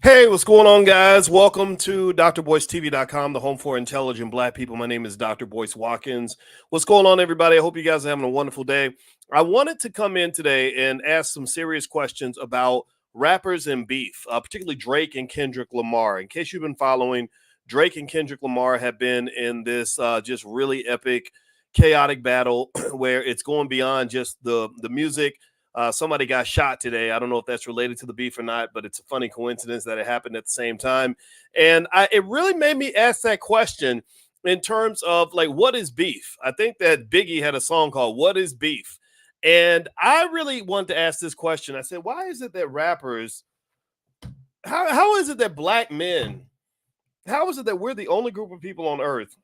Hey, what's going on, guys? Welcome to drboycetv.com, the home for intelligent Black people. My name is Dr. Boyce Watkins. What's going on, everybody? I hope you guys are having a wonderful day. I wanted to come in today and ask some serious questions about rappers and beef, particularly Drake and Kendrick Lamar. In case you've been following, Drake and Kendrick Lamar have been in this just really epic, chaotic battle where it's going beyond just the music. Somebody got shot today. I don't know if that's related to the beef or not, but it's a funny coincidence that it happened at the same time. And it really made me ask that question in terms of like, what is beef? I think that Biggie had a song called What is Beef? And I really wanted to ask this question. I said, why is it that rappers, how is it that Black men, how is it that we're the only group of people on earth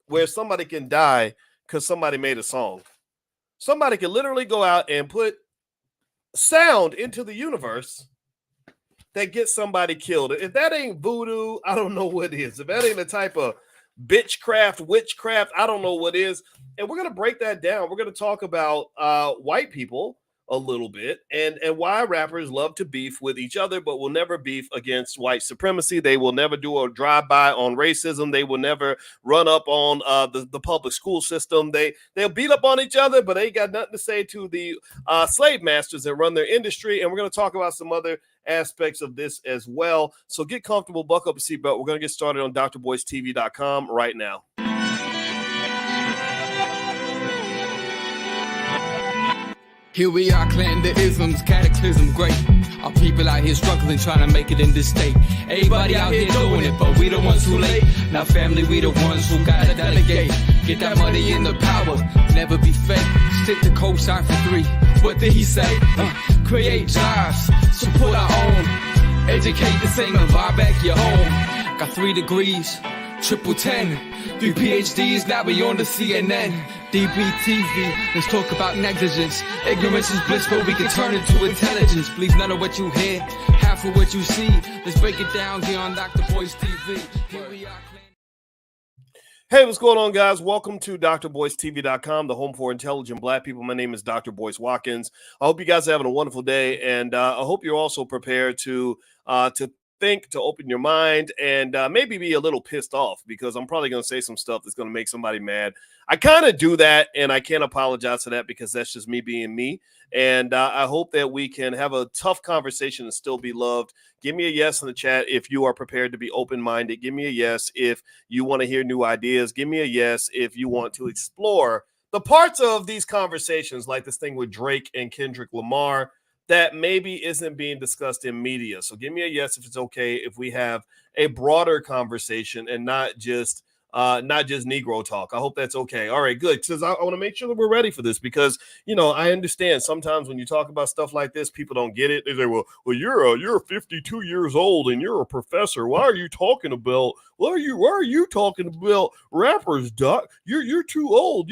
where somebody can die because somebody made a song? Somebody can literally go out and put sound into the universe that gets somebody killed. If that ain't voodoo, I don't know what is. If that ain't a type of bitchcraft, witchcraft, I don't know what is. And we're going to break that down. We're going to talk about white people a little bit and why rappers love to beef with each other, but will never beef against white supremacy. They will never do a drive-by on racism. They will never run up on the public school system. They'll beat up on each other, but they got nothing to say to the slave masters that run their industry. And we're going to talk about some other aspects of this as well. So get comfortable, buckle up a seatbelt. We're going to get started on drboycetv.com right now. Here we are, clan the isms, cataclysm, great. Our people out here struggling, trying to make it in this state. Everybody out here doing it, but we the ones who late. Now family, we the ones who gotta delegate. Get that money in the power, never be fake. Stick to co-sign for 3. What did he say? Create jobs, support our own. Educate the same and buy back your home. Got 3 degrees, triple 10. 3 PhDs, now we on the CNN. DBTV, let's talk about negligence. Ignorance is bliss, but we can turn it to intelligence. Believe none of what you hear, half of what you see. Let's break it down here on Dr. Boyce TV. Here we are. Hey, what's going on, guys? Welcome to drboycetv.com, the home for intelligent Black people. My name is Dr. Boyce Watkins. I hope you guys are having a wonderful day, and I hope you're also prepared to think, to open your mind, and maybe be a little pissed off, because I'm probably going to say some stuff that's going to make somebody mad. I kind of do that, and I can't apologize for that, because that's just me being me. And I hope that we can have a tough conversation and still be loved. Give me a yes in the chat if you are prepared to be open-minded. Give me a yes if you want to hear new ideas. Give me a yes if you want to explore the parts of these conversations, like this thing with Drake and Kendrick Lamar, that maybe isn't being discussed in media. So give me a yes if it's okay if we have a broader conversation and not just Negro talk. I hope that's okay. All right, good. Because I want to make sure that we're ready for this, because, you know, I understand sometimes when you talk about stuff like this, people don't get it. They say, well, you're 52 years old and you're a professor. Why are you talking about rappers, Doc? You're too old.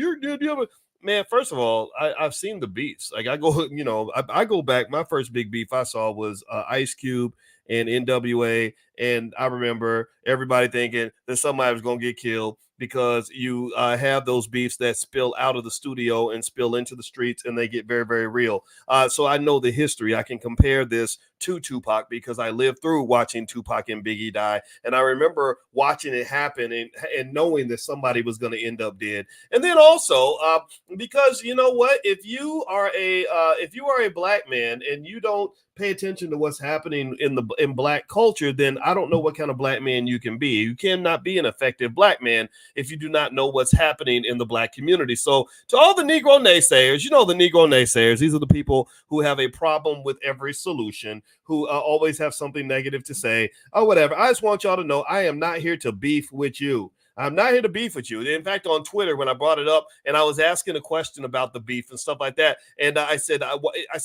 Man, first of all, I've seen the beefs. Like I go back. My first big beef I saw was Ice Cube and NWA, and I remember everybody thinking that somebody was going to get killed, because you have those beefs that spill out of the studio and spill into the streets, and they get very, very real. So I know the history. I can compare this to Tupac, because I lived through watching Tupac and Biggie die, and I remember watching it happen and knowing that somebody was going to end up dead. And then also because you know what, if you are a Black man and you don't pay attention to what's happening in Black culture, then I don't know what kind of Black man you can be. You cannot be an effective Black man if you do not know what's happening in the Black community. So to all the Negro naysayers, the Negro naysayers, these are the people who have a problem with every solution, who always have something negative to say or whatever. I just want y'all to know I am not here to beef with you. I'm not here to beef with you. In fact, on Twitter, when I brought it up and I was asking a question about the beef and stuff like that, and I said,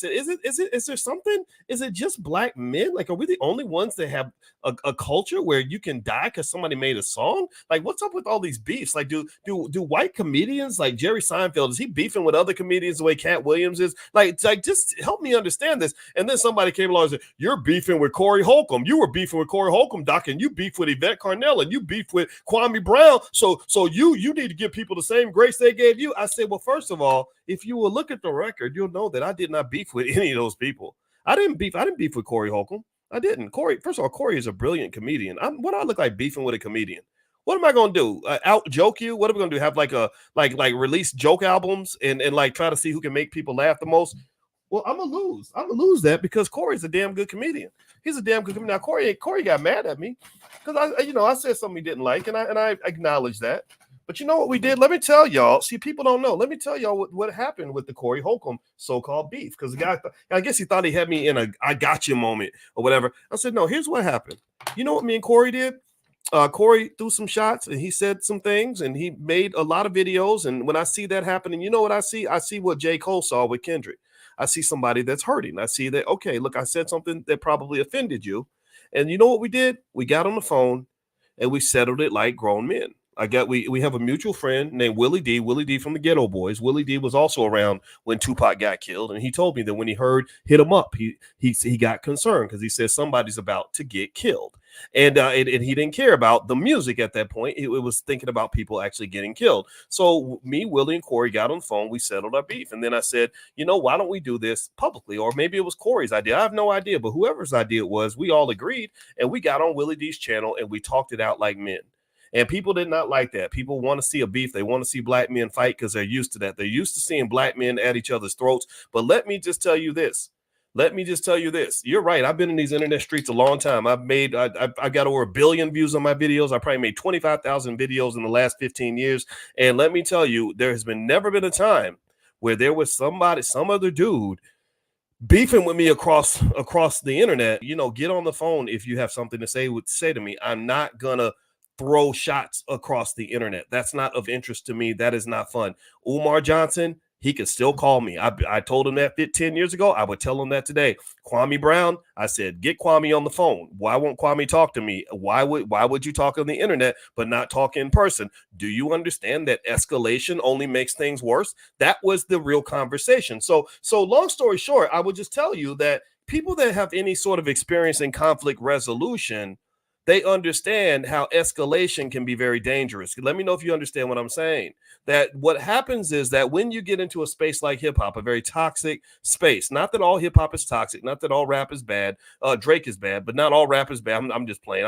is there something? Is it just Black men? Like, are we the only ones that have a culture where you can die because somebody made a song? Like, what's up with all these beefs? Like, do white comedians like Jerry Seinfeld, is he beefing with other comedians the way Cat Williams is? Like, just help me understand this. And then somebody came along and said, you're beefing with Corey Holcomb. You were beefing with Corey Holcomb, Doc, and you beef with Yvette Carnell, and you beef with Kwame Brown. So you need to give people the same grace they gave you. I said, well, first of all, if you will look at the record, you'll know that I did not beef with any of those people. I didn't beef with Corey Holcomb. I didn't. Corey, first of all, Corey is a brilliant comedian. What do I look like beefing with a comedian? What am I gonna do? Out joke you? What are we gonna do? Have like a like release joke albums and like try to see who can make people laugh the most? Well, I'm gonna lose. I'm gonna lose that because Corey's a damn good comedian. He's a damn good comedian. Now Corey got mad at me because I said something he didn't like, and I acknowledged that. But you know what we did? Let me tell y'all. See, people don't know. Let me tell y'all what happened with the Corey Holcomb so-called beef. Because the guy, I guess he thought he had me in a "I got you" moment or whatever. I said, no. Here's what happened. You know what me and Corey did? Corey threw some shots and he said some things and he made a lot of videos. And when I see that happening, you know what I see? I see what J. Cole saw with Kendrick. I see somebody that's hurting. I see that, okay, look, I said something that probably offended you. And you know what we did? We got on the phone and we settled it like grown men. We have a mutual friend named Willie D from the Ghetto Boys. Willie D was also around when Tupac got killed, and he told me that when he heard "Hit 'Em Up," he got concerned because he said somebody's about to get killed, and he didn't care about the music at that point. It was thinking about people actually getting killed. So me, Willie, and Corey got on the phone. We settled our beef, and then I said, you know, why don't we do this publicly? Or maybe it was Corey's idea. I have no idea, but whoever's idea it was, we all agreed, and we got on Willie D's channel and we talked it out like men. And people did not like that. People want to see a beef. They want to see black men fight because they're used to that. They're used to seeing black men at each other's throats. But let me just tell you this. You're right. I've been in these internet streets a long time. I've got over 1 billion views on my videos. I probably made 25,000 videos in the last 15 years. And let me tell you, there has never been a time where there was some other dude beefing with me across the internet. You know, get on the phone if you have something to say to me. I'm not gonna throw shots across the internet. That's not of interest to me. That is not fun. Umar Johnson, he can still call me. I told him that 10 years ago. I would tell him that today. Kwame Brown, I said, get Kwame on the phone. Why won't Kwame talk to me? Why would you talk on the internet but not talk in person? Do you understand that escalation only makes things worse? That was the real conversation. So long story short, I would just tell you that people that have any sort of experience in conflict resolution, they understand how escalation can be very dangerous. Let me know if you understand what I'm saying. That what happens is that when you get into a space like hip hop, a very toxic space, not that all hip hop is toxic, not that all rap is bad. Drake is bad, but not all rap is bad. I'm just playing.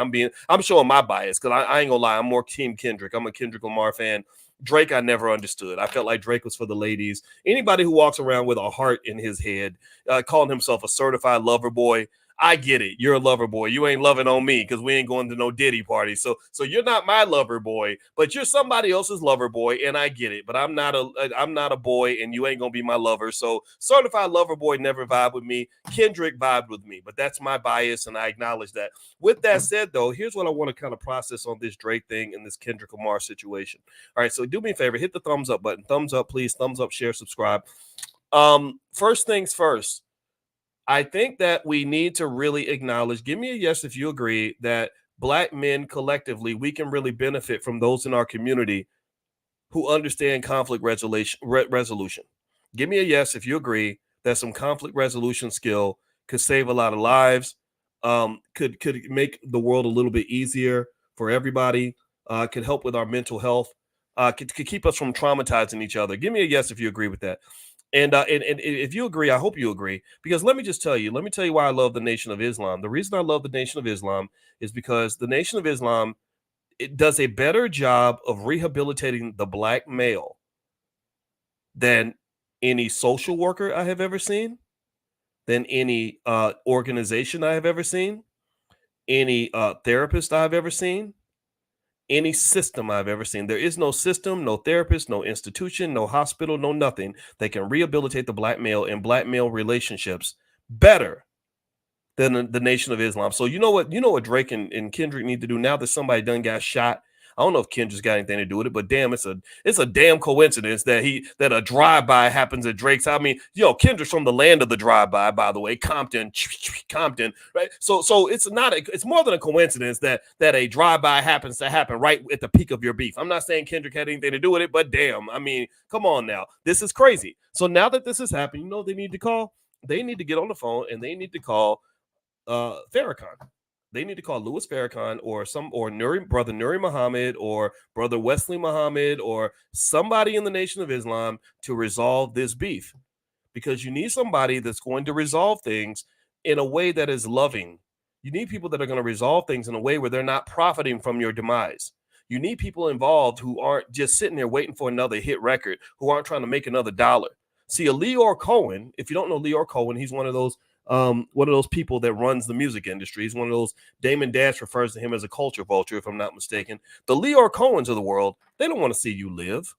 I'm showing my bias because I ain't gonna lie. I'm more team Kendrick. I'm a Kendrick Lamar fan. Drake, I never understood. I felt like Drake was for the ladies. Anybody who walks around with a heart in his head, calling himself a certified lover boy, I get it. You're a lover boy. You ain't loving on me because we ain't going to no Diddy party. So you're not my lover boy, but you're somebody else's lover boy, and I get it. But I'm not a boy, and you ain't gonna be my lover. So certified lover boy never vibe with me. Kendrick vibed with me, but that's my bias, and I acknowledge that. With that said, though, here's what I want to kind of process on this Drake thing and this Kendrick Lamar situation. All right, so do me a favor, hit the thumbs up button. Thumbs up, please. Thumbs up, share, subscribe. First things first. I think that we need to really acknowledge, give me a yes if you agree, that black men collectively, we can really benefit from those in our community who understand conflict resolution. Give me a yes if you agree that some conflict resolution skill could save a lot of lives, could make the world a little bit easier for everybody, could help with our mental health, could keep us from traumatizing each other. Give me a yes if you agree with that. And if you agree, I hope you agree, because let me tell you why I love the Nation of Islam. The reason I love the Nation of Islam is because the Nation of Islam, it does a better job of rehabilitating the black male than any social worker I have ever seen, than any organization I have ever seen, any therapist I've ever seen, any system I've ever seen. There is no system, no therapist, no institution, no hospital, no nothing that can rehabilitate the black male and black male relationships better than the Nation of Islam. So you know what Drake and Kendrick need to do now that somebody done got shot. I don't know if Kendrick's got anything to do with it, but damn, it's a damn coincidence that a drive-by happens at Drake's. I mean, Kendrick's from the land of the drive-by, by the way, Compton, right? So it's more than a coincidence that a drive-by happens to happen right at the peak of your beef. I'm not saying Kendrick had anything to do with it, but damn, I mean, come on now, this is crazy. So now that this has happened, you know what they need to call? They need to get on the phone and they need to call Farrakhan. They need to call Louis Farrakhan or brother Nuri Muhammad or brother Wesley Muhammad or somebody in the Nation of Islam to resolve this beef, because you need somebody that's going to resolve things in a way that is loving, You need people that are going to resolve things in a way where they're not profiting from your demise. You need people involved who aren't just sitting there waiting for another hit record, who aren't trying to make another dollar. See, a Leor Cohen, if you don't know Leor Cohen, he's one of those people that runs the music industry. He's one of those. Damon Dash refers to him as a culture vulture, if I'm not mistaken. The Leor Cohens of the world, they don't want to see you live.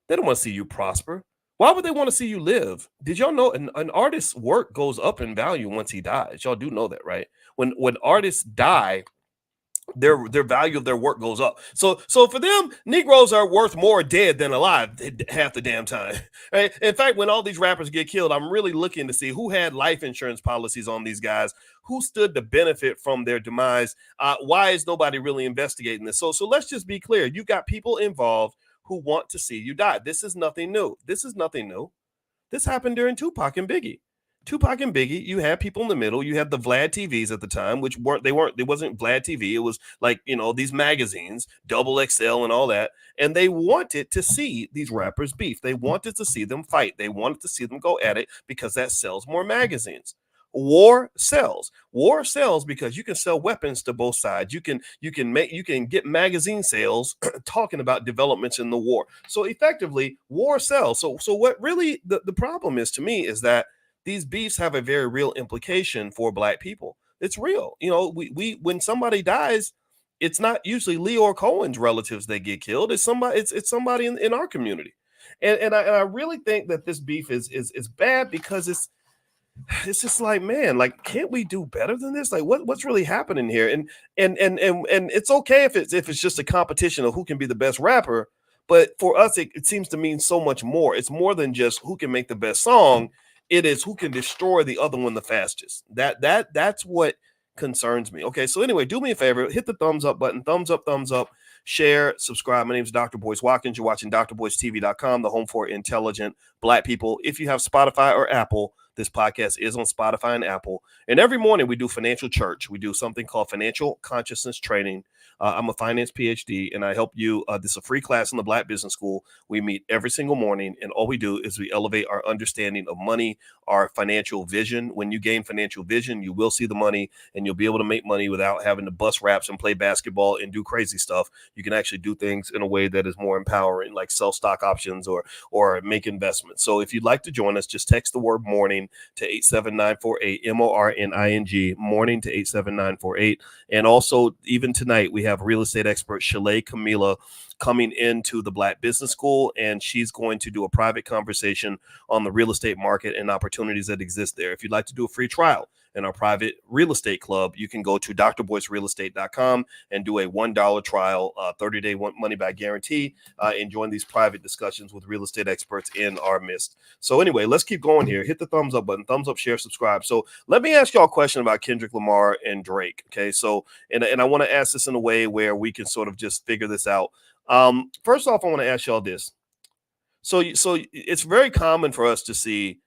They don't want to see you prosper. Why would they want to see you live? Did y'all know an artist's work goes up in value once he dies? Y'all do know that, right? When artists die, their value of their work goes up. So for them, Negroes are worth more dead than alive half the damn time. Right? In fact, when all these rappers get killed, I'm really looking to see who had life insurance policies on these guys, who stood to benefit from their demise. Why is nobody really investigating this? So let's just be clear. You got people involved who want to see you die. This is nothing new. This is nothing new. This happened during Tupac and Biggie. Tupac and Biggie, you had people in the middle. You had the Vlad TVs at the time, which it wasn't Vlad TV. It was like, these magazines, Double XL and all that. And they wanted to see these rappers beef. They wanted to see them fight. They wanted to see them go at it because that sells more magazines. War sells. War sells because you can sell weapons to both sides. You can get magazine sales talking about developments in the war. So effectively, war sells. So what really the problem is to me is that these beefs have a very real implication for Black people. It's real. We when somebody dies, it's not usually Leor Cohen's relatives that get killed. It's somebody in our community. And I really think that this beef is bad because it's just like, man, like, can't we do better than this? Like, what's really happening here? And it's okay if it's just a competition of who can be the best rapper, but for us, it seems to mean so much more. It's more than just who can make the best song. It is who can destroy the other one the fastest. That's what concerns me. Okay, so anyway, do me a favor, hit the thumbs up button, thumbs up, share, subscribe. My name is Dr. Boyce Watkins. You're watching drboycetv.com, the home for intelligent Black people. If you have Spotify or Apple, this podcast is on Spotify and Apple. And every morning we do financial church. We do something called financial consciousness training. I'm a finance PhD, and I help you. This is a free class in the Black Business School. We meet every single morning, and all we do is we elevate our understanding of money, our financial vision. When you gain financial vision, you will see the money, and you'll be able to make money without having to bust raps and play basketball and do crazy stuff. You can actually do things in a way that is more empowering, like sell stock options or make investments. So if you'd like to join us, just text the word morning to 87948, MORNING, morning to 87948. And also, even tonight, we have real estate expert Shalay Camila coming into the Black Business School, and she's going to do a private conversation on the real estate market and opportunities that exist there. If you'd like to do a free trial in our private real estate club, you can go to drboycerealestate.com and do a $1 trial, 30-day money back guarantee, and join these private discussions with real estate experts in our midst. So anyway, let's keep going here. Hit the thumbs up button, thumbs up, share, subscribe. So let me ask y'all a question about Kendrick Lamar and Drake. Okay, so and I want to ask this in a way where we can sort of just figure this out. First off, I want to ask y'all this. So it's very common for us to see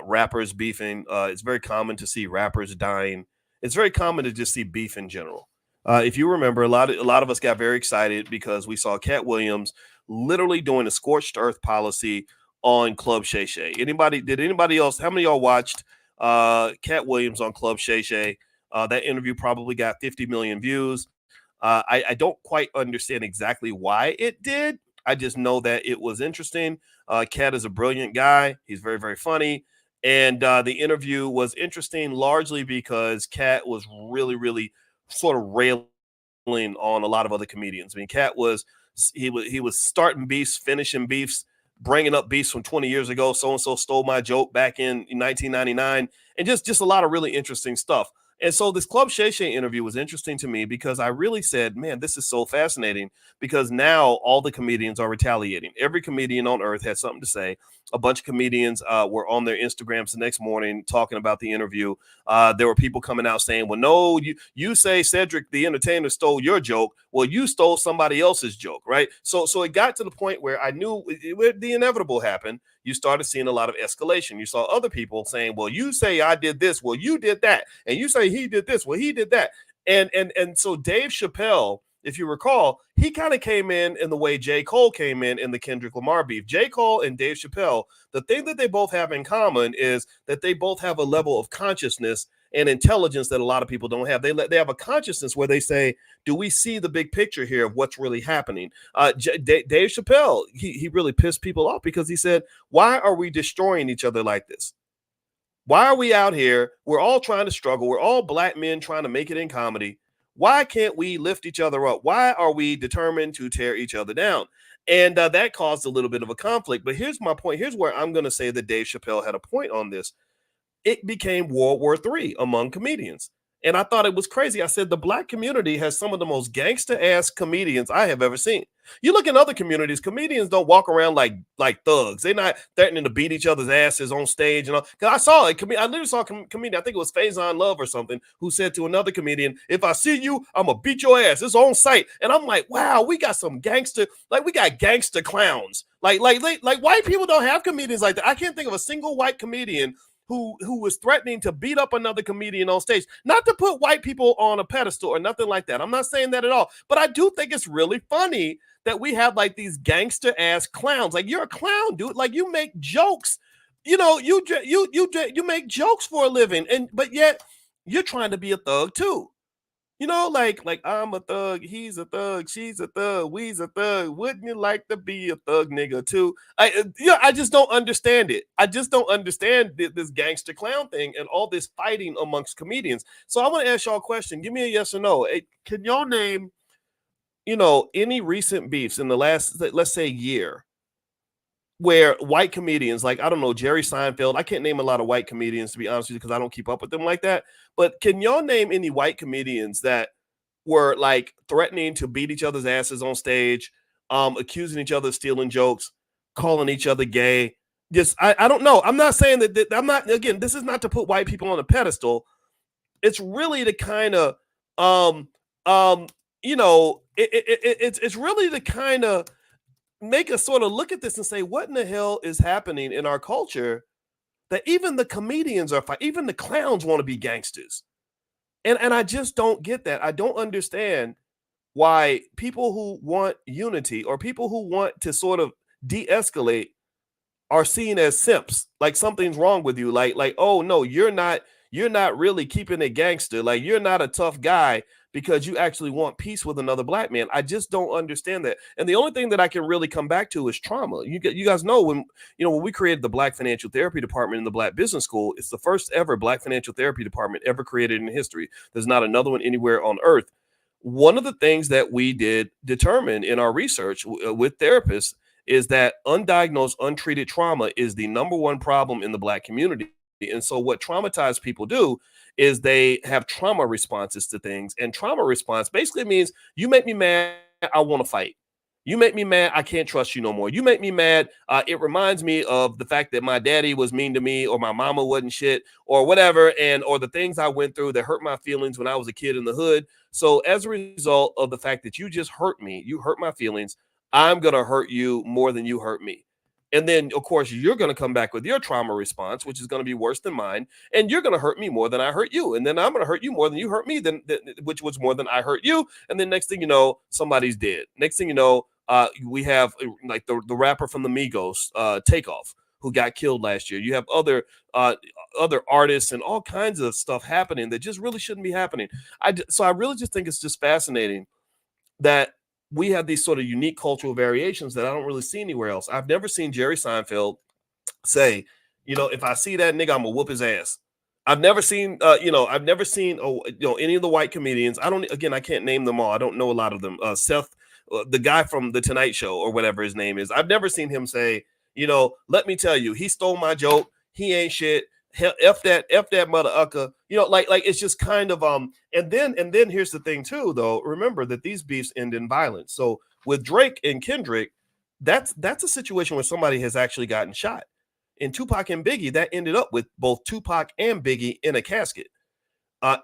rappers beefing. It's very common to see rappers dying. It's very common to just see beef in general. If you remember, a lot of us got very excited because we saw Cat Williams literally doing a scorched earth policy on Club Shay Shay. Did anybody else? How many of y'all watched Cat Williams on Club Shay Shay? That interview probably got 50 million views. I don't quite understand exactly why it did. I just know that it was interesting. Cat is a brilliant guy. He's very, very funny. And the interview was interesting largely because Cat was really, really sort of railing on a lot of other comedians. I mean, Cat was starting beefs, finishing beefs, bringing up beefs from 20 years ago. So-and-so stole my joke back in 1999. And just a lot of really interesting stuff. And so this Club Shay Shay interview was interesting to me because I really said, man, this is so fascinating because now all the comedians are retaliating. Every comedian on earth had something to say. A bunch of comedians were on their Instagrams the next morning talking about the interview. There were people coming out saying, well, no, you say Cedric the Entertainer stole your joke. Well, you stole somebody else's joke, right? So it got to the point where I knew the inevitable happened. You started seeing a lot of escalation. You saw other people saying, well, you say I did this. Well, you did that. And you say he did this. Well, he did that. And so Dave Chappelle, if you recall, he kind of came in the way J. Cole came in the Kendrick Lamar beef. J. Cole and Dave Chappelle, the thing that they both have in common is that they both have a level of consciousness and intelligence that a lot of people don't have. They have a consciousness where they say, do we see the big picture here of what's really happening? Dave Chappelle, he really pissed people off because he said, why are we destroying each other like this? Why are we out here? We're all trying to struggle. We're all black men trying to make it in comedy. Why can't we lift each other up? Why are we determined to tear each other down? And that caused a little bit of a conflict. But here's my point. Here's where I'm going to say that Dave Chappelle had a point on this. It became World War III among comedians. And I thought it was crazy. I said the black community has some of the most gangster ass comedians I have ever seen. You look in other communities, comedians don't walk around like thugs. They're not threatening to beat each other's asses on stage and all. Because I saw it. I literally saw a comedian, I think it was Faison Love or something, who said to another comedian, if I see you, I'm going to beat your ass. It's on site. And I'm like, wow, we got some gangster, like we got gangster clowns. Like white people don't have comedians like that. I can't think of a single white comedian who was threatening to beat up another comedian on stage. Not to put white people on a pedestal or nothing like that. I'm not saying that at all. But I do think it's really funny that we have like these gangster ass clowns. Like, you're a clown, dude. Like, you make jokes. You know, you make jokes for a living, but yet you're trying to be a thug too. You know, like I'm a thug, he's a thug, she's a thug, we's a thug. Wouldn't you like to be a thug nigga too? I just don't understand it. I just don't understand this gangster clown thing and all this fighting amongst comedians. So I want to ask y'all a question. Give me a yes or no. Can y'all name, any recent beefs in the last, let's say, year, where white comedians, like, I don't know, Jerry Seinfeld, I can't name a lot of white comedians, to be honest with you, because I don't keep up with them like that. But can y'all name any white comedians that were like threatening to beat each other's asses on stage, accusing each other of stealing jokes, calling each other gay? Just, I don't know. I'm not saying that I'm not, again, this is not to put white people on a pedestal. It's really to kind of, it's really to kind of make us sort of look at this and say, what in the hell is happening in our culture that even the comedians are even the clowns want to be gangsters? And I just don't get that. I don't understand why people who want unity or people who want to sort of de-escalate are seen as simps, like something's wrong with you. Like, oh no, you're not really keeping it gangster. Like, you're not a tough guy because you actually want peace with another black man. I just don't understand that. And the only thing that I can really come back to is trauma. You guys know when we created the Black Financial Therapy Department in the Black Business School, it's the first ever Black Financial Therapy Department ever created in history. There's not another one anywhere on earth. One of the things that we did determine in our research with therapists is that undiagnosed, untreated trauma is the number one problem in the black community. And so what traumatized people do is they have trauma responses to things. And trauma response basically means, you make me mad, I want to fight. You make me mad, I can't trust you no more. You make me mad, it reminds me of the fact that my daddy was mean to me, or my mama wasn't shit, or whatever, or the things I went through that hurt my feelings when I was a kid in the hood. So as a result of the fact that you just hurt me, you hurt my feelings, I'm going to hurt you more than you hurt me. And then, of course, you're going to come back with your trauma response, which is going to be worse than mine. And you're going to hurt me more than I hurt you. And then I'm going to hurt you more than you hurt me, which was more than I hurt you. And then next thing you know, somebody's dead. Next thing you know, we have like the rapper from the Migos, Takeoff, who got killed last year. You have other artists and all kinds of stuff happening that just really shouldn't be happening. So I really just think it's just fascinating that we have these sort of unique cultural variations that I don't really see anywhere else. I've never seen Jerry Seinfeld say, if I see that nigga, I'm gonna whoop his ass. I've never seen, any of the white comedians. I can't name them all. I don't know a lot of them. Seth, the guy from the Tonight Show or whatever his name is. I've never seen him say, let me tell you, he stole my joke. He ain't shit. F that mother ucker, like it's just kind of and then here's the thing too, though. Remember that these beefs end in violence. So with Drake and Kendrick, that's a situation where somebody has actually gotten shot. In Tupac and Biggie, that ended up with both Tupac and Biggie in a casket.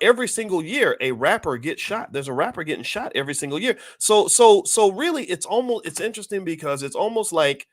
Every single year, a rapper gets shot. There's a rapper getting shot every single year. So really, it's interesting because it's almost like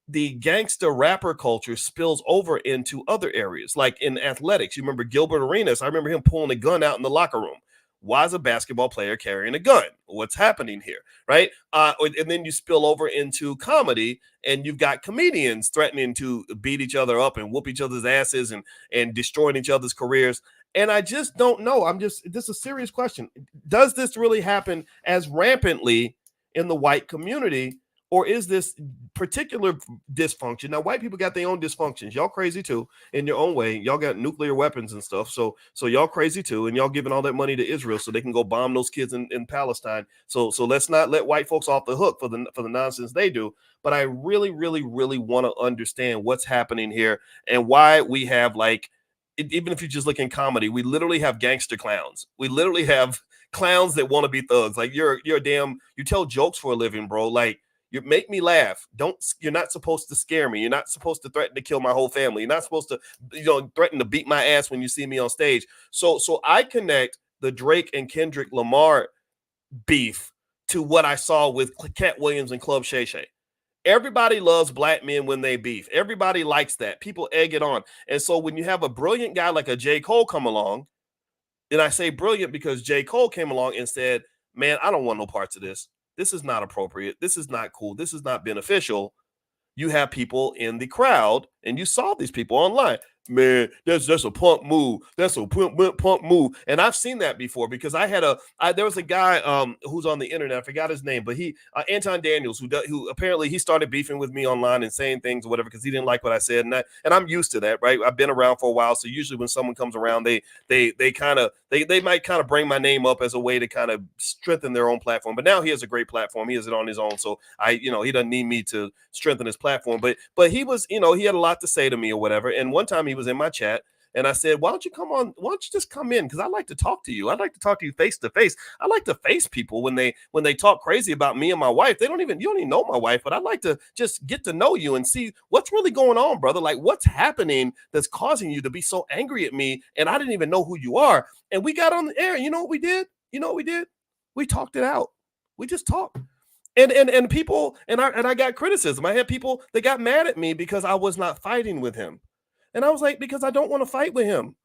the gangster rapper culture spills over into other areas, like in athletics. You remember Gilbert Arenas? I remember him pulling a gun out in the locker room. Why is a basketball player carrying a gun? What's happening here, right? And then you spill over into comedy, and you've got comedians threatening to beat each other up and whoop each other's asses and destroying each other's careers. And I just don't know. This is a serious question. Does this really happen as rampantly in the white community, or is this particular dysfunction? Now, white people got their own dysfunctions. Y'all crazy too in your own way. Y'all got nuclear weapons and stuff. So y'all crazy too, and y'all giving all that money to Israel so they can go bomb those kids in Palestine. So let's not let white folks off the hook for the nonsense they do. But I really, really, really want to understand what's happening here and why we have even if you just look in comedy, we literally have gangster clowns. We literally have clowns that want to be thugs. Like you tell jokes for a living, bro. Like you make me laugh. You're not supposed to scare me. You're not supposed to threaten to kill my whole family. You're not supposed to, threaten to beat my ass when you see me on stage. So I connect the Drake and Kendrick Lamar beef to what I saw with Cat Williams and Club Shay Shay. Everybody loves black men when they beef. Everybody likes that. People egg it on. And so when you have a brilliant guy like a J. Cole come along, and I say brilliant because J. Cole came along and said, man, I don't want no parts of this. This is not appropriate. This is not cool. This is not beneficial. You have people in the crowd, and you saw these people online. Man, that's a punk move. That's a punk move. And I've seen that before because there was a guy who's on the internet. I forgot his name, but Anton Daniels, who apparently he started beefing with me online and saying things or whatever because he didn't like what I said. And I'm used to that, right? I've been around for a while, so usually when someone comes around, they might kind of bring my name up as a way to kind of strengthen their own platform. But now he has a great platform. He has it on his own, so he doesn't need me to strengthen his platform. But he was, he had a lot to say to me or whatever. And one time he was in my chat and I said, why don't you just come in? Because I like to talk to you. I'd like to talk to you face to face. I like to face people when they talk crazy about me and my wife. You don't even know my wife, but I'd like to just get to know you and see what's really going on, brother. Like what's happening that's causing you to be so angry at me. And I didn't even know who you are. And we got on the air. You know what we did? We talked it out. We just talked. And people, and I got criticism. I had people that got mad at me because I was not fighting with him. And I was like, because I don't want to fight with him.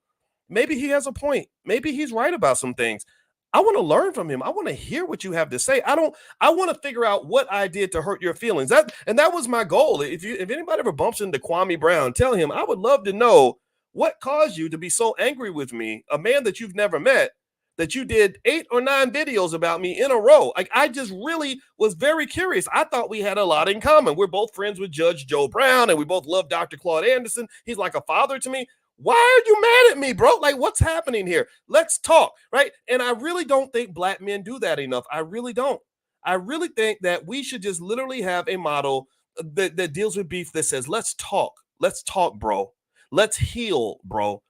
Maybe he has a point. Maybe he's right about some things. I want to learn from him. I want to hear what you have to say. I want to figure out what I did to hurt your feelings. That was my goal. If anybody ever bumps into Kwame Brown, tell him I would love to know what caused you to be so angry with me, a man that you've never met, that you did 8 or 9 videos about me in a row. Like I just really was very curious. I thought we had a lot in common. We're both friends with Judge Joe Brown and we both love Dr. Claude Anderson. He's like a father to me. Why are you mad at me, bro? Like what's happening here? Let's talk, right? And I really don't think black men do that enough. I really don't. I really think that we should just literally have a model that deals with beef that says, let's talk. Let's talk, bro. Let's heal, bro.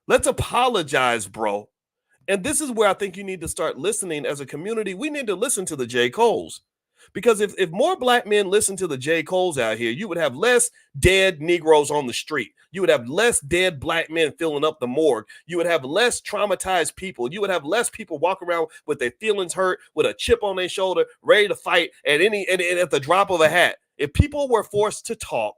Let's apologize, bro. And this is where I think you need to start listening as a community. We need to listen to the J. Coles. Because if more black men listen to the J. Coles out here, you would have less dead Negroes on the street. You would have less dead black men filling up the morgue. You would have less traumatized people. You would have less people walking around with their feelings hurt, with a chip on their shoulder, ready to fight at the drop of a hat. If people were forced to talk,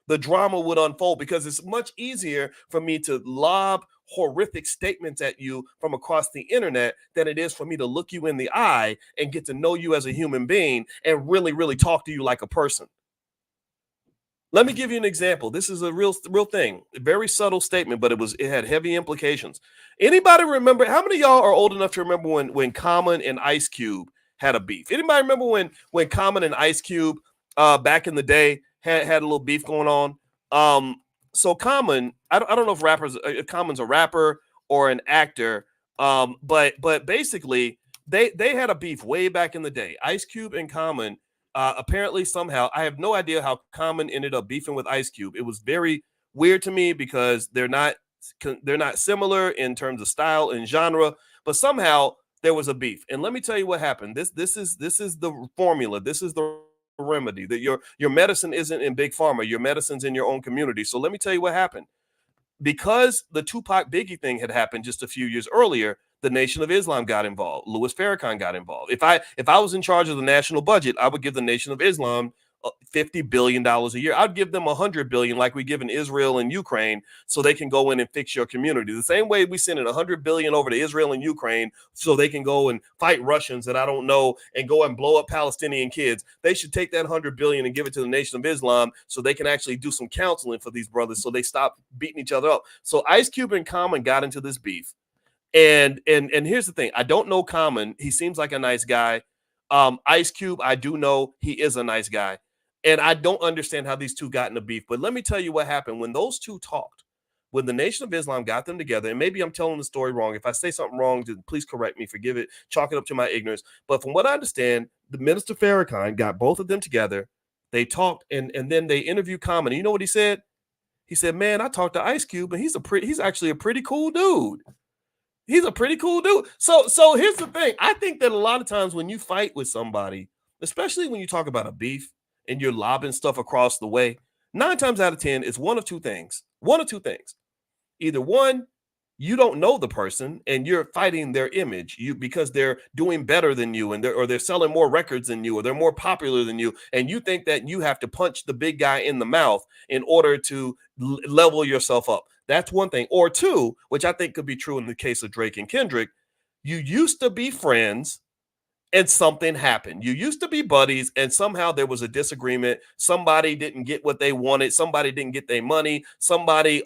the drama would unfold because it's much easier for me to lob horrific statements at you from across the internet than it is for me to look you in the eye and get to know you as a human being and really, really talk to you like a person. Let me give you an example. This is a real thing, a very subtle statement, but it had heavy implications. Anybody remember, how many of y'all are old enough to remember when Common and Ice Cube had a beef? Anybody remember when Common and Ice Cube back in the day had a little beef going on? So Common, I don't know if Common's a rapper or an actor, but basically they had a beef way back in the day. Ice Cube and Common, apparently somehow, I have no idea how Common ended up beefing with Ice Cube. It was very weird to me because they're not similar in terms of style and genre, but somehow there was a beef. And let me tell you what happened. This is the formula. This is the remedy. That your medicine isn't in big pharma. Your medicine's in your own community. So let me tell you what happened. Because the Tupac Biggie thing had happened just a few years earlier, the Nation of Islam got involved. Louis Farrakhan got involved. If I was in charge of the national budget, I would give the Nation of Islam $50 billion a year. I'd give them $100 billion like we give in Israel and Ukraine so they can go in and fix your community. The same way we send $100 billion over to Israel and Ukraine so they can go and fight Russians that I don't know and go and blow up Palestinian kids. They should take that $100 billion and give it to the Nation of Islam so they can actually do some counseling for these brothers so they stop beating each other up. So Ice Cube and Common got into this beef. And here's the thing. I don't know Common. He seems like a nice guy. Ice Cube, I do know he is a nice guy. And I don't understand how these two got in a beef. But let me tell you what happened when those two talked. When the Nation of Islam got them together, and maybe I'm telling the story wrong. If I say something wrong, please correct me, forgive it, chalk it up to my ignorance. But from what I understand, the Minister Farrakhan got both of them together. They talked, and then they interviewed Common. And you know what he said? He said, man, I talked to Ice Cube, and he's actually a pretty cool dude. He's a pretty cool dude. So here's the thing. I think that a lot of times when you fight with somebody, especially when you talk about a beef and you're lobbing stuff across the way, 9 times out of 10, it's one of two things. One of two things. Either one, you don't know the person and you're fighting their image because they're doing better than you and they're selling more records than you or they're more popular than you. And you think that you have to punch the big guy in the mouth in order to level yourself up. That's one thing. Or two, which I think could be true in the case of Drake and Kendrick, you used to be friends and something happened. You used to be buddies and somehow there was a disagreement. Somebody didn't get what they wanted. Somebody didn't get their money. Somebody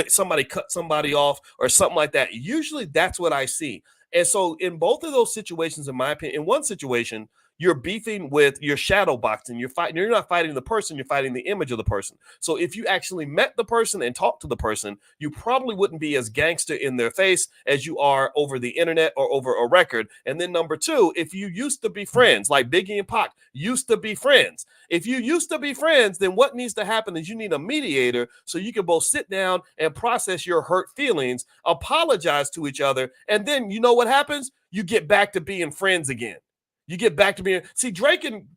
somebody cut somebody off or something like that. Usually that's what I see. And so in both of those situations, in my opinion, in one situation, you're beefing with your shadow boxing. You're fighting. You're not fighting the person. You're fighting the image of the person. So if you actually met the person and talked to the person, you probably wouldn't be as gangster in their face as you are over the internet or over a record. And then number two, if you used to be friends, like Biggie and Pac used to be friends. If you used to be friends, then what needs to happen is you need a mediator so you can both sit down and process your hurt feelings, apologize to each other, and then you know what happens? You get back to being friends again. You get back to being, see, Drake and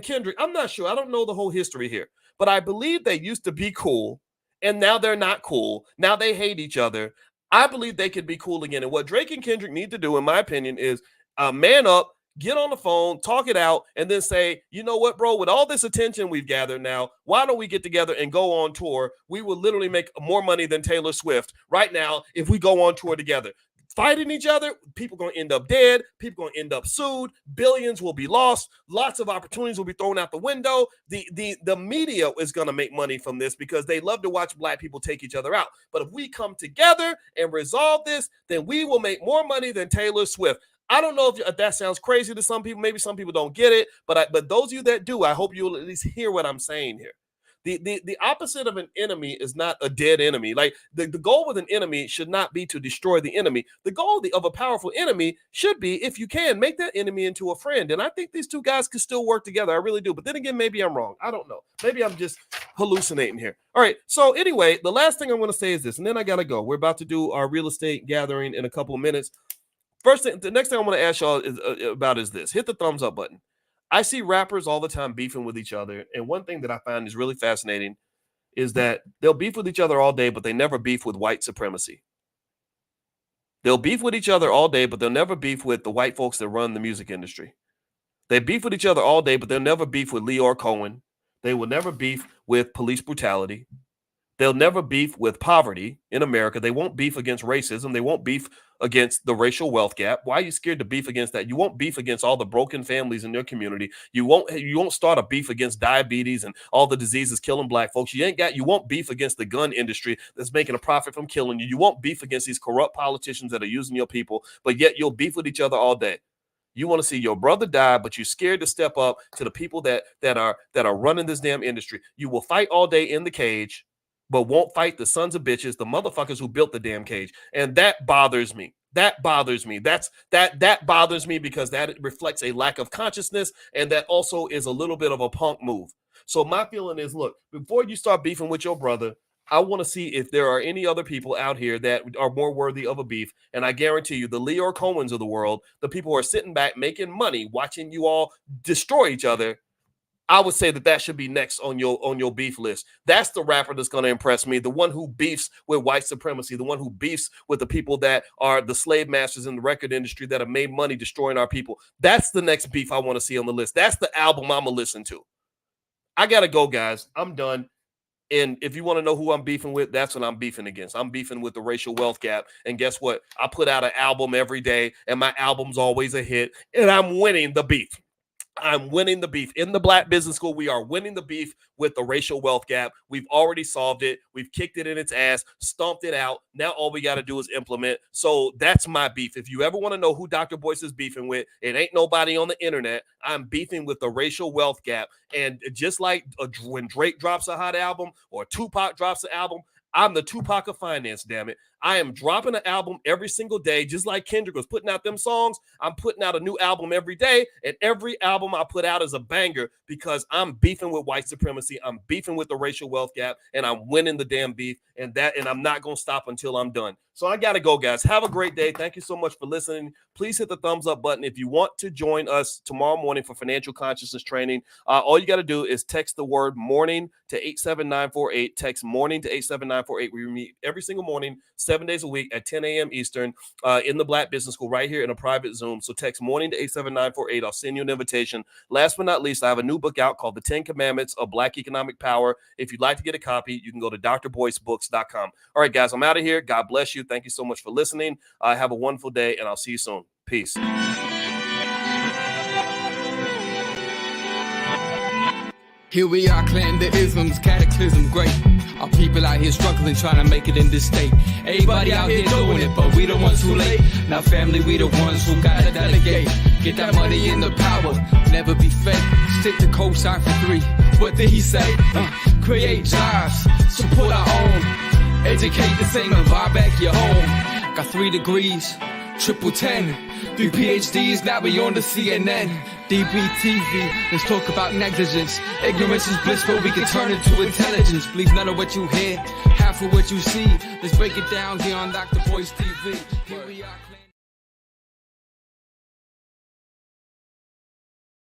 Kendrick, I'm not sure. I don't know the whole history here, but I believe they used to be cool and now they're not cool. Now they hate each other. I believe they could be cool again. And what Drake and Kendrick need to do, in my opinion, is man up, get on the phone, talk it out, and then say, you know what, bro, with all this attention we've gathered now, why don't we get together and go on tour? We will literally make more money than Taylor Swift right now if we go on tour together. Fighting each other, people going to end up dead, people going to end up sued, billions will be lost, lots of opportunities will be thrown out the window. The media is going to make money from this because they love to watch black people take each other out. But if we come together and resolve this, then we will make more money than Taylor Swift. I don't know if that sounds crazy to some people. Maybe some people don't get it, but those of you that do, I hope you'll at least hear what I'm saying here. The opposite of an enemy is not a dead enemy. Like the goal with an enemy should not be to destroy the enemy. The goal of a powerful enemy should be, if you can, make that enemy into a friend. And I think these two guys can still work together. I really do. But then again, maybe I'm wrong. I don't know. Maybe I'm just hallucinating here. All right. So anyway, the last thing I'm going to say is this, and then I got to go. We're about to do our real estate gathering in a couple of minutes. First thing, the next thing I want to ask y'all is this. Hit the thumbs up button. I see rappers all the time beefing with each other. And one thing that I find is really fascinating is that they'll beef with each other all day, but they never beef with white supremacy. They'll beef with each other all day, but they'll never beef with the white folks that run the music industry. They beef with each other all day, but they'll never beef with Leor Cohen. They will never beef with police brutality. They'll never beef with poverty in America. They won't beef against racism. They won't beef against the racial wealth gap. Why are you scared to beef against that? You won't beef against all the broken families in your community. You won't start a beef against diabetes and all the diseases killing black folks. You won't beef against the gun industry that's making a profit from killing you. You won't beef against these corrupt politicians that are using your people, but yet you'll beef with each other all day. You want to see your brother die, but you're scared to step up to the people that are running this damn industry. You will fight all day in the cage, but won't fight the sons of bitches, the motherfuckers who built the damn cage. And that bothers me. That bothers me. That bothers me because that reflects a lack of consciousness, and that also is a little bit of a punk move. So my feeling is, look, before you start beefing with your brother, I want to see if there are any other people out here that are more worthy of a beef. And I guarantee you, the Leor Cohens of the world, the people who are sitting back making money, watching you all destroy each other, I would say that should be next on your beef list. That's the rapper that's going to impress me, the one who beefs with white supremacy, the one who beefs with the people that are the slave masters in the record industry that have made money destroying our people. That's the next beef I want to see on the list. That's the album I'm going to listen to. I got to go, guys. I'm done. And if you want to know who I'm beefing with, that's what I'm beefing against. I'm beefing with the racial wealth gap. And guess what? I put out an album every day, and my album's always a hit, and I'm winning the beef. I'm winning the beef. In the Black Business School, we are winning the beef with the racial wealth gap. We've already solved it. We've kicked it in its ass, stomped it out. Now all we got to do is implement. So that's my beef. If you ever want to know who Dr. Boyce is beefing with, it ain't nobody on the internet. I'm beefing with the racial wealth gap. And just like when Drake drops a hot album or Tupac drops an album, I'm the Tupac of finance, damn it. I am dropping an album every single day, just like Kendrick was putting out them songs. I'm putting out a new album every day, and every album I put out is a banger because I'm beefing with white supremacy. I'm beefing with the racial wealth gap, and I'm winning the damn beef, and I'm not going to stop until I'm done. So I got to go, guys. Have a great day. Thank you so much for listening. Please hit the thumbs up button. If you want to join us tomorrow morning for financial consciousness training, all you got to do is text the word morning to 87948. Text morning to 87948. We meet every single morning, 7 days a week at 10 a.m. Eastern in the Black Business School right here in a private Zoom. So text morning to 87948. I'll send you an invitation. Last but not least, I have a new book out called The 10 Commandments of Black Economic Power. If you'd like to get a copy, you can go to drboycebooks.com. All right, guys, I'm out of here. God bless you. Thank you so much for listening. Have a wonderful day, and I'll see you soon. Peace. Here we are, clan the isms, cataclysm great. Our people out here struggling, trying to make it in this state. Everybody out here doing it, but we the ones who late. Now family, we the ones who gotta delegate. Get that money in the power, never be fake. Stick to cosign for 3. What did he say? Create jobs, support our own. Educate the same and buy back your home. Got 3 degrees, triple 10. 3 PhDs, now we on the CNN. DBTV, let's talk about negligence. Ignorance is bliss, but we can turn it to intelligence. Believe none of what you hear, half of what you see. Let's break it down here on Dr. Boyce TV. Here we are.